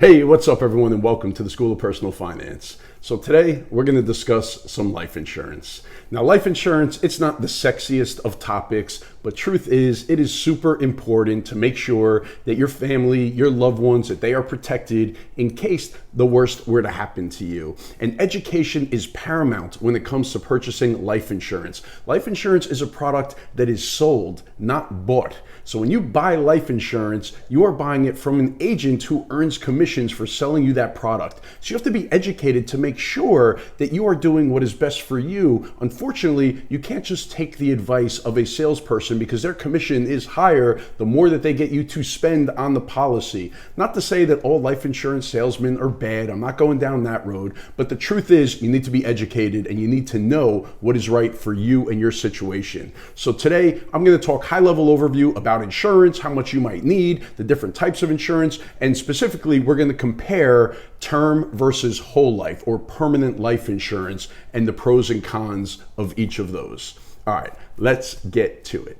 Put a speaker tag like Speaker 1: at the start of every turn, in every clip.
Speaker 1: Hey, what's up everyone, and welcome to the School of Personal Finance. So today we're going to discuss some life insurance. Now, life insurance, it's not the sexiest of topics, but truth is, it is super important to make sure that your family, your loved ones, that they are protected in case the worst were to happen to you. And education is paramount when it comes to purchasing life insurance. Life insurance is a product that is sold, not bought. So when you buy life insurance, you are buying it from an agent who earns commissions for selling you that product. So you have to be educated to make sure that you are doing what is best for you. Unfortunately, you can't just take the advice of a salesperson because their commission is higher the more that they get you to spend on the policy. Not to say that all life insurance salesmen are bad. I'm not going down that road. But the truth is, you need to be educated and you need to know what is right for you and your situation. So today, I'm going to talk high-level overview about insurance, how much you might need, the different types of insurance, and specifically, we're going to compare term versus whole life or permanent life insurance and the pros and cons of each of those. All right, let's get to it.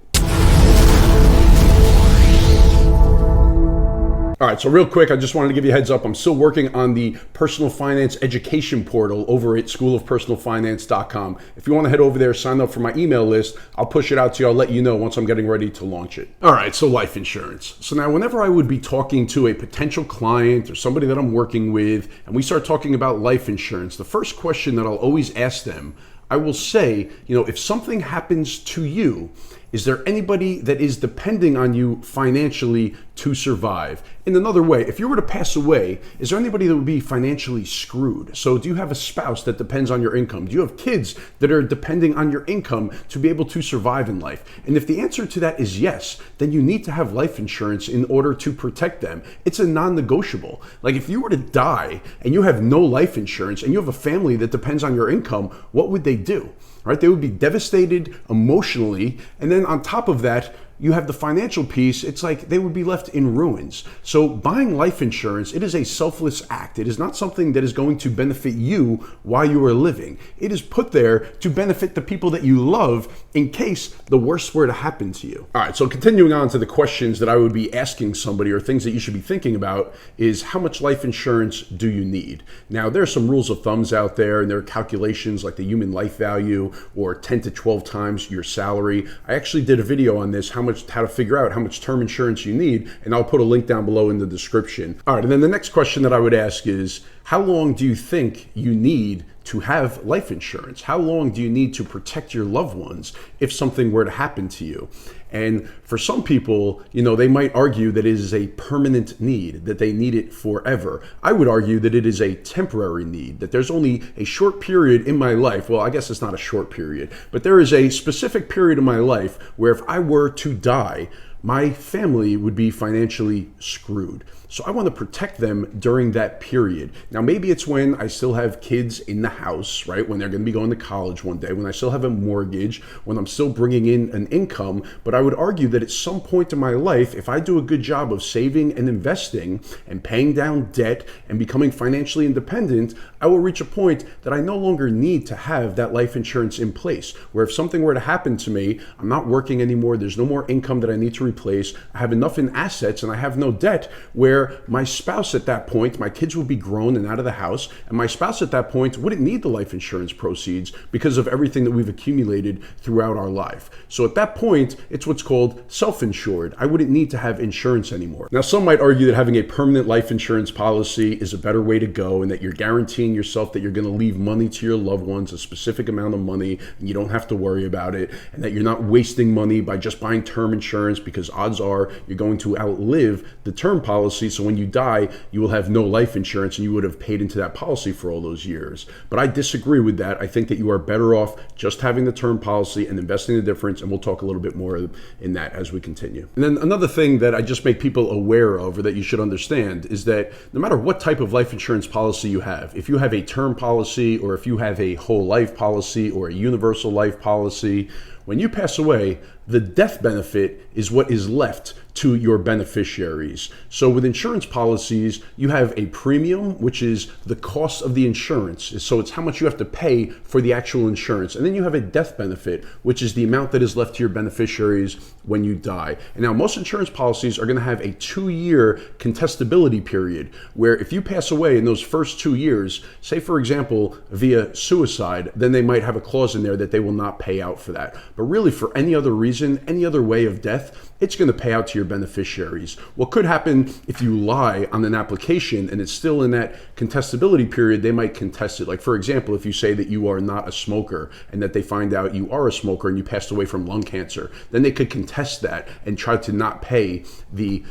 Speaker 1: All right, so real quick, I just wanted to give you a heads up. I'm still working on the personal finance education portal over at schoolofpersonalfinance.com. If you want to head over there, sign up for my email list, I'll push it out to you. I'll let you know once I'm getting ready to launch it. All right, so life insurance. So now whenever I would be talking to a potential client or somebody that I'm working with, and we start talking about life insurance, the first question that I'll always ask them, I will say, if something happens to you, is there anybody that is depending on you financially to survive? In another way, if you were to pass away, is there anybody that would be financially screwed? So do you have a spouse that depends on your income? Do you have kids that are depending on your income to be able to survive in life? And if the answer to that is yes, then you need to have life insurance in order to protect them. It's a non-negotiable. Like if you were to die and you have no life insurance and you have a family that depends on your income, what would they do? Right? They would be devastated emotionally. And then on top of that, you have the financial piece. It's like they would be left in ruins. So buying life insurance, it is a selfless act. It is not something that is going to benefit you while you are living. It is put there to benefit the people that you love in case the worst were to happen to you. All right, so continuing on to the questions that I would be asking somebody or things that you should be thinking about is how much life insurance do you need? Now, there are some rules of thumbs out there and there are calculations like the human life value or 10 to 12 times your salary. I actually did a video on this, how to figure out how much term insurance you need, and I'll put a link down below in the description. All right, and then the next question that I would ask is, how long do you think you need to have life insurance? How long do you need to protect your loved ones if something were to happen to you? And for some people, they might argue that it is a permanent need, that they need it forever. I would argue that it is a temporary need, that there's only a short period in my life. Well, I guess it's not a short period, but there is a specific period in my life where if I were to die, my family would be financially screwed. So I want to protect them during that period. Now, maybe it's when I still have kids in the house, right? When they're going to be going to college one day, when I still have a mortgage, when I'm still bringing in an income. But I would argue that at some point in my life, if I do a good job of saving and investing and paying down debt and becoming financially independent, I will reach a point that I no longer need to have that life insurance in place, where if something were to happen to me, I'm not working anymore, there's no more income that I need to replace, I have enough in assets and I have no debt, where my spouse at that point, my kids would be grown and out of the house, and my spouse at that point wouldn't need the life insurance proceeds because of everything that we've accumulated throughout our life. So at that point, it's what's called self-insured. I wouldn't need to have insurance anymore. Now, some might argue that having a permanent life insurance policy is a better way to go and that you're guaranteeing yourself that you're going to leave money to your loved ones, a specific amount of money, and you don't have to worry about it, and that you're not wasting money by just buying term insurance because odds are you're going to outlive the term policy. So when you die, you will have no life insurance and you would have paid into that policy for all those years. But I disagree with that. I think that you are better off just having the term policy and investing the difference, and we'll talk a little bit more in that as we continue. And then another thing that I just make people aware of, or that you should understand, is that no matter what type of life insurance policy you have, if you have a term policy or if you have a whole life policy or a universal life policy, When you pass away, the death benefit is what is left to your beneficiaries. So with insurance policies, you have a premium, which is the cost of the insurance. So it's how much you have to pay for the actual insurance. And then you have a death benefit, which is the amount that is left to your beneficiaries when you die. And now most insurance policies are going to have a 2-year contestability period, where if you pass away in those first 2 years, say for example, via suicide, then they might have a clause in there that they will not pay out for that. But really for any other reason, any other way of death, it's going to pay out to your beneficiaries. What could happen if you lie on an application and it's still in that contestability period, they might contest it. Like for example, if you say that you are not a smoker and that they find out you are a smoker and you passed away from lung cancer, then they could contest that and try to not pay the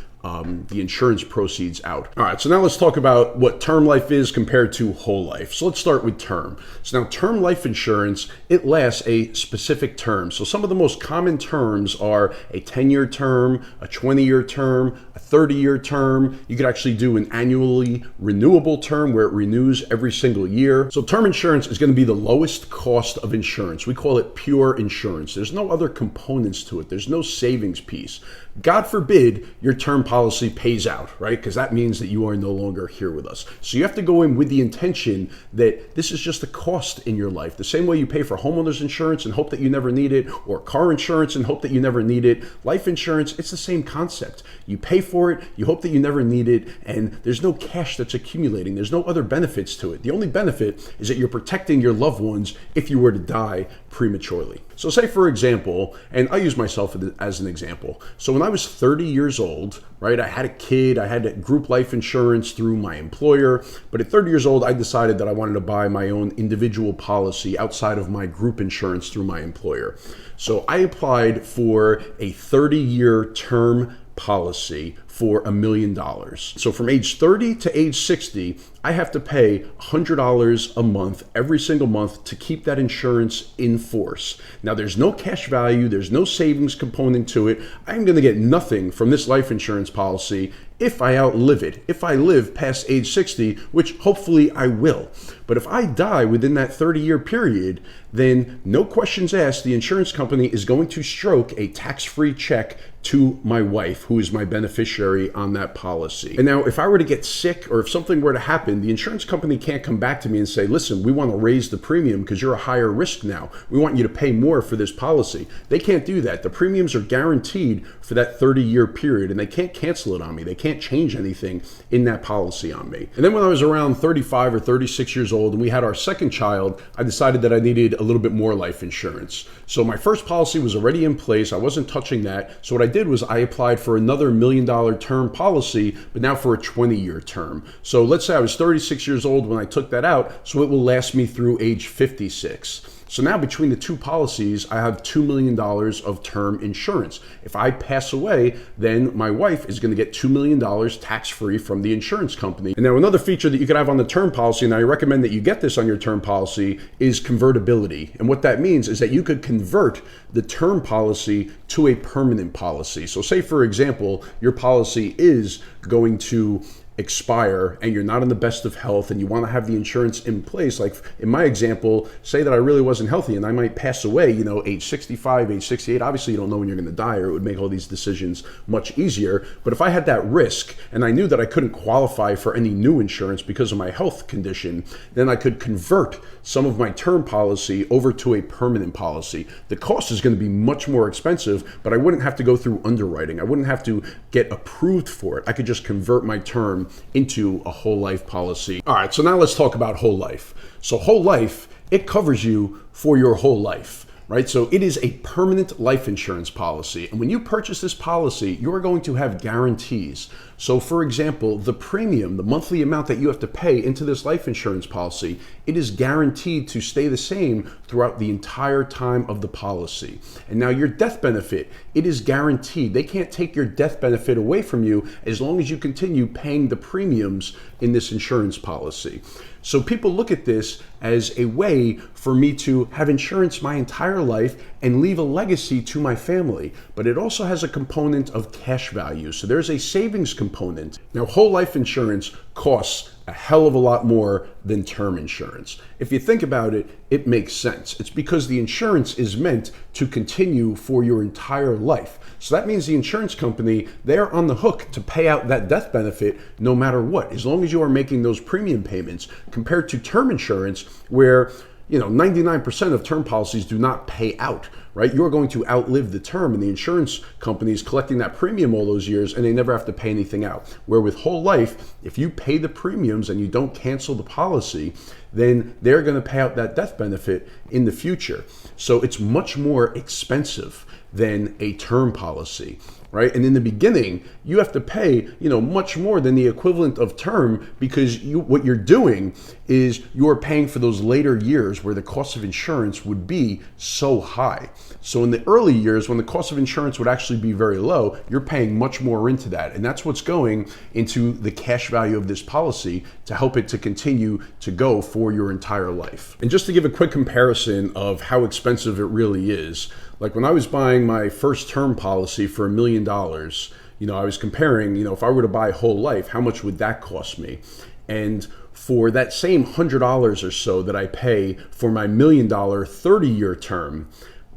Speaker 1: insurance proceeds out. All right, so now let's talk about what term life is compared to whole life. So let's start with term. So now term life insurance, it lasts a specific term. So some of the most common terms are a 10-year term, a 20-year term, a 30-year term. You could actually do an annually renewable term where it renews every single year. So term insurance is going to be the lowest cost of insurance. We call it pure insurance. There's no other components to it. There's no savings piece. God forbid your term policy pays out, right? Because that means that you are no longer here with us. So you have to go in with the intention that this is just a cost in your life. The same way you pay for homeowners insurance and hope that you never need it, or car insurance and hope that you never need it. Life insurance, it's the same concept. You pay for it, you hope that you never need it, and there's no cash that's accumulating. There's no other benefits to it. The only benefit is that you're protecting your loved ones if you were to die prematurely. So say for example, and I'll use myself as an example. So when I was 30 years old, right, I had a kid, I had a group life insurance through my employer, but at 30 years old, I decided that I wanted to buy my own individual policy outside of my group insurance through my employer. So I applied for a 30-year term policy for $1 million. So from age 30 to age 60, I have to pay $100 a month every single month to keep that insurance in force. Now there's no cash value, there's no savings component to it. I'm going to get nothing from this life insurance policy if I outlive it, if I live past age 60, which hopefully I will. But if I die within that 30-year period, then no questions asked, the insurance company is going to stroke a tax-free check to my wife, who is my beneficiary on that policy. And now if I were to get sick or if something were to happen, the insurance company can't come back to me and say, listen, we want to raise the premium because you're a higher risk now. We want you to pay more for this policy. They can't do that. The premiums are guaranteed for that 30-year period and they can't cancel it on me. They can't change anything in that policy on me. And then when I was around 35 or 36 years old and we had our second child, I decided that I needed a little bit more life insurance. So my first policy was already in place. I wasn't touching that. So what I did was I applied for another $1 million term policy, but now for a 20-year term. So let's say I was 36 years old when I took that out, so it will last me through age 56. So now between the two policies, I have $2 million of term insurance. If I pass away, then my wife is going to get $2 million tax-free from the insurance company. And now another feature that you could have on the term policy, and I recommend that you get this on your term policy, is convertibility. And what that means is that you could convert the term policy to a permanent policy. So say, for example, your policy is going to expire and you're not in the best of health and you want to have the insurance in place. Like in my example, say that I really wasn't healthy and I might pass away, age 65, age 68. Obviously you don't know when you're going to die, or it would make all these decisions much easier. But if I had that risk and I knew that I couldn't qualify for any new insurance because of my health condition, then I could convert some of my term policy over to a permanent policy. The cost is going to be much more expensive, but I wouldn't have to go through underwriting. I wouldn't have to get approved for it. I could just convert my term into a whole life policy. All right, so now let's talk about whole life. So whole life, it covers you for your whole life, right? So it is a permanent life insurance policy. And when you purchase this policy, you're going to have guarantees. So for example, the premium, the monthly amount that you have to pay into this life insurance policy, it is guaranteed to stay the same throughout the entire time of the policy. And now your death benefit, it is guaranteed. They can't take your death benefit away from you as long as you continue paying the premiums in this insurance policy. So people look at this as a way for me to have insurance my entire entire life and leave a legacy to my family. But it also has a component of cash value. So there's a savings component. Now, whole life insurance costs a hell of a lot more than term insurance. If you think about it, it makes sense. It's because the insurance is meant to continue for your entire life. So that means the insurance company, they're on the hook to pay out that death benefit no matter what, as long as you are making those premium payments, compared to term insurance where 99% of term policies do not pay out, right? You're going to outlive the term, and the insurance company is collecting that premium all those years, and they never have to pay anything out. Where with whole life, if you pay the premiums and you don't cancel the policy, then they're going to pay out that death benefit in the future. So it's much more expensive than a term policy, right? And in the beginning, you have to pay, much more than the equivalent of term, because what you're doing is you're paying for those later years where the cost of insurance would be so high. So in the early years, when the cost of insurance would actually be very low, you're paying much more into that. And that's what's going into the cash value of this policy to help it to continue to go for your entire life. And just to give a quick comparison of how expensive it really is, like when I was buying my first term policy for $1 million, I was comparing, if I were to buy whole life, how much would that cost me? And for that same $100 or so that I pay for my $1 million 30-year term,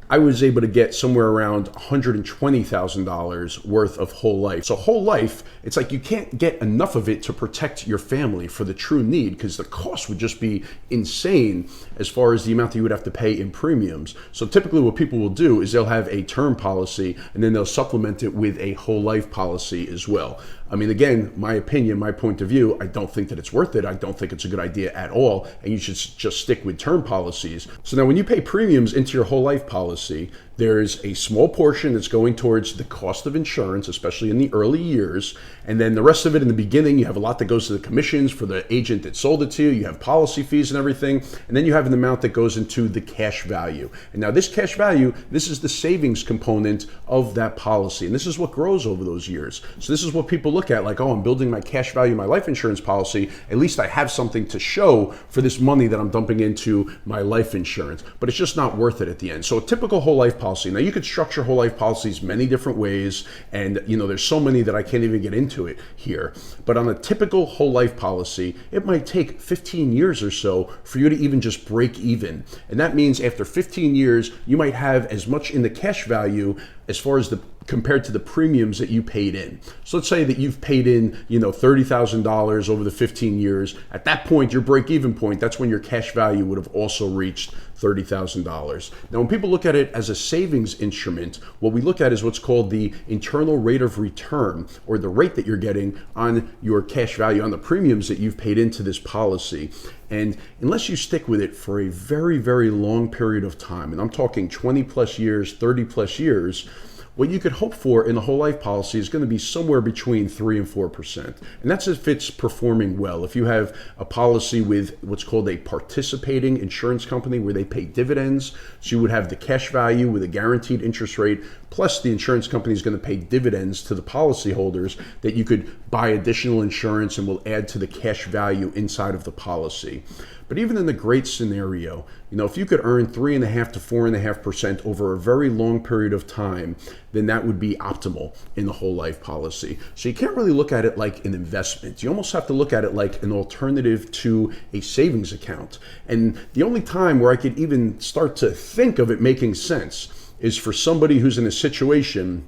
Speaker 1: I was able to get somewhere around $120,000 worth of whole life. So whole life, it's like you can't get enough of it to protect your family for the true need, because the cost would just be insane as far as the amount that you would have to pay in premiums. So typically what people will do is they'll have a term policy and then they'll supplement it with a whole life policy as well. I mean, again, my opinion, my point of view, I don't think that it's worth it. I don't think it's a good idea at all. And you should just stick with term policies. So now when you pay premiums into your whole life policy, there's a small portion that's going towards the cost of insurance, especially in the early years. And then the rest of it in the beginning, you have a lot that goes to the commissions for the agent that sold it to you. You have policy fees and everything. And then you have an amount that goes into the cash value. And now this cash value, this is the savings component of that policy. And this is what grows over those years. So this is what people look at like, oh, I'm building my cash value, my life insurance policy. At least I have something to show for this money that I'm dumping into my life insurance. But it's just not worth it at the end. So a typical whole life policy. Now you could structure whole life policies many different ways, and there's so many that I can't even get into it here. But on a typical whole life policy, it might take 15 years or so for you to even just break even. And that means after 15 years, you might have as much in the cash value as far as compared to the premiums that you paid in. So let's say that you've paid in, $30,000 over the 15 years. At that point, your break-even point, that's when your cash value would have also reached $30,000. Now, when people look at it as a savings instrument, what we look at is what's called the internal rate of return, or the rate that you're getting on your cash value, on the premiums that you've paid into this policy. And unless you stick with it for a very, very long period of time, and I'm talking 20 plus years, 30 plus years, what you could hope for in a whole life policy is going to be somewhere between 3 and 4%. And that's if it's performing well. If you have a policy with what's called a participating insurance company where they pay dividends, so you would have the cash value with a guaranteed interest rate, plus the insurance company is going to pay dividends to the policyholders that you could buy additional insurance and will add to the cash value inside of the policy. But even in the great scenario, if you could earn 3.5 to 4.5% over a very long period of time, then that would be optimal in the whole life policy. So you can't really look at it like an investment. You almost have to look at it like an alternative to a savings account. And the only time where I could even start to think of it making sense is for somebody who's in a situation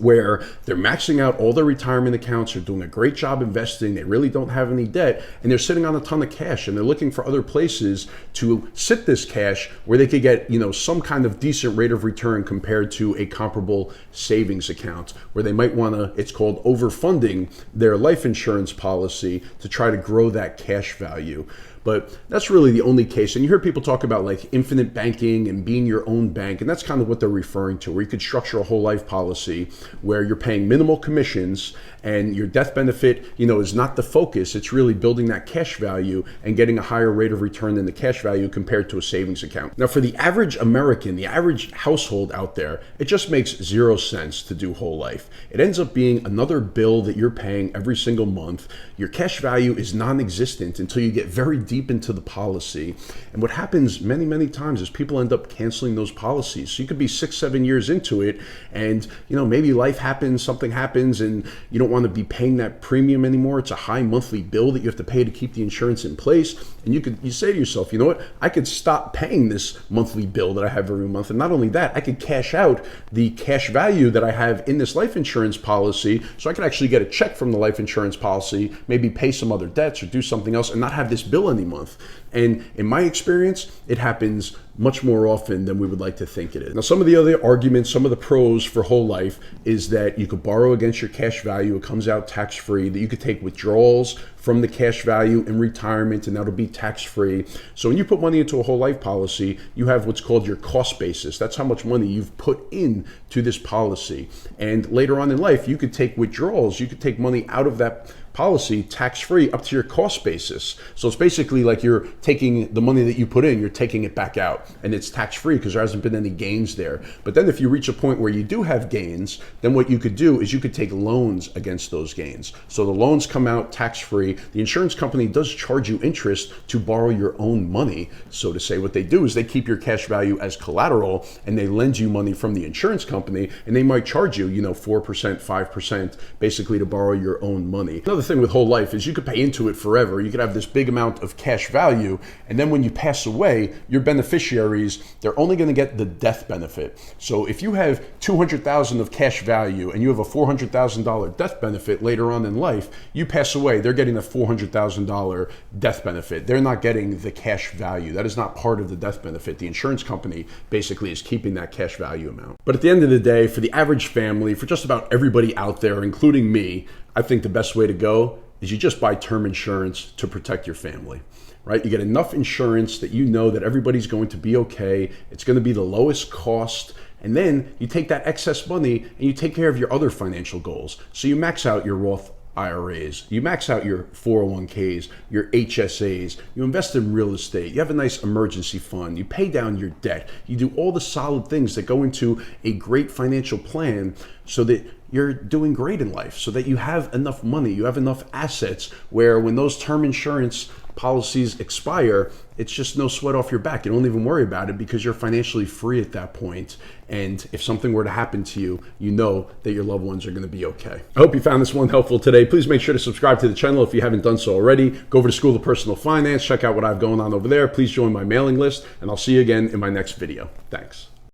Speaker 1: where they're maxing out all their retirement accounts, they're doing a great job investing, they really don't have any debt, and they're sitting on a ton of cash, and they're looking for other places to sit this cash where they could get, some kind of decent rate of return compared to a comparable savings account, where they might want to, it's called overfunding their life insurance policy to try to grow that cash value. But that's really the only case. And you hear people talk about like infinite banking and being your own bank. And that's kind of what they're referring to, where you could structure a whole life policy where you're paying minimal commissions and your death benefit, is not the focus. It's really building that cash value and getting a higher rate of return than the cash value compared to a savings account. Now, for the average American, the average household out there, it just makes 0 sense to do whole life. It ends up being another bill that you're paying every single month. Your cash value is non-existent until you get very deep deep into the policy. And what happens many times is people end up canceling those policies. So you could be 6-7 years into it, and maybe life happens, something happens, and you don't want to be paying that premium anymore. It's a high monthly bill that you have to pay to keep the insurance in place. And you say to yourself, you know what, I could stop paying this monthly bill that I have every month. And not only that, I could cash out the cash value that I have in this life insurance policy, so I could actually get a check from the life insurance policy, maybe pay some other debts or do something else and not have this bill any month. And in my experience, it happens much more often than we would like to think it is. Now, some of the other arguments, some of the pros for whole life is that you could borrow against your cash value. It comes out tax-free, that you could take withdrawals from the cash value in retirement, and that'll be tax-free. So when you put money into a whole life policy, you have what's called your cost basis. That's how much money you've put in to this policy. And later on in life, you could take withdrawals. You could take money out of that policy tax-free up to your cost basis. So it's basically like you're taking the money that you put in, you're taking it back out, and it's tax-free because there hasn't been any gains there. But then if you reach a point where you do have gains, then what you could do is you could take loans against those gains. So the loans come out tax-free. The insurance company does charge you interest to borrow your own money. So to say, what they do is they keep your cash value as collateral, and they lend you money from the insurance company, and they might charge you, 4%, 5%, basically to borrow your own money. Another thing with whole life is you could pay into it forever. You could have this big amount of cash value, and then when you pass away, your beneficiaries, they're only going to get the death benefit. So if you have $200,000 of cash value and you have a $400,000 death benefit later on in life, you pass away, they're getting a $400,000 death benefit. They're not getting the cash value. That is not part of the death benefit. The insurance company basically is keeping that cash value amount. But at the end of the day, for the average family, for just about everybody out there, including me, I think the best way to go is you just buy term insurance to protect your family, right? You get enough insurance that you know that everybody's going to be okay. It's going to be the lowest cost. And then you take that excess money and you take care of your other financial goals. So you max out your Roth IRAs, you max out your 401ks, your HSAs, you invest in real estate, you have a nice emergency fund, you pay down your debt, you do all the solid things that go into a great financial plan so that you're doing great in life, so that you have enough money, you have enough assets where when those term insurance policies expire, it's just no sweat off your back. You don't even worry about it because you're financially free at that point. And if something were to happen to you, you know that your loved ones are going to be okay. I hope you found this one helpful today. Please make sure to subscribe to the channel if you haven't done so already. Go over to School of Personal Finance, check out what I have going on over there. Please join my mailing list, and I'll see you again in my next video. Thanks.